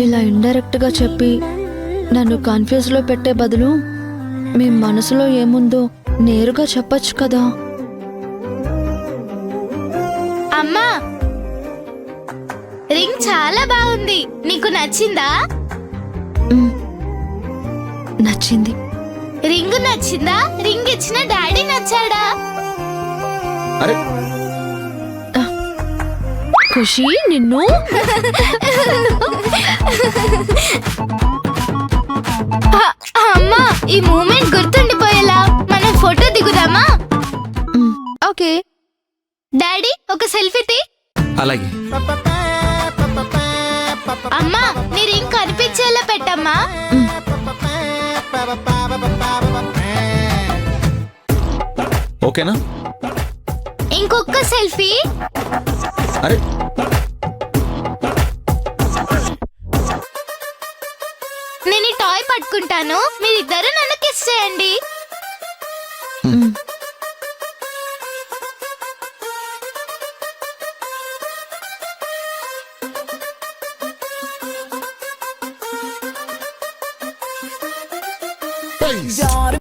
ఇలా ఇండైరెక్ట్ గా చెప్పి నన్ను కన్ఫ్యూజ్ లో పెట్టే బదులు మీ మనసులో ఏముందో నేరుగా చెప్పొచ్చు కదా. అమ్మా, రింగ్ చాలా బాగుంది, నీకు నచ్చిందా? నచ్చింది. రింగ్ నచ్చిందా? రింగ్ ఇచ్చిన డాడీ నచ్చాడా? అరే ఖుషి, నిన్ను అమ్మా, ఈ మూమెంట్ గుర్తుండిపోయేలా మనం ఫోటో దిగుదామా? ఓకే. డాడీ, ఒక సెల్ఫీ తీ. అలాగే. అమ్మా, నీ రింగ్ కనిపించేలా పెట్టమ్మా. ఓకేనా? ఇంకొక సెల్ఫీ. అరే నేను ఈ టాయ్ పట్టుకుంటాను, మీరిద్దరు నన్ను కిస్ చేయండి. यार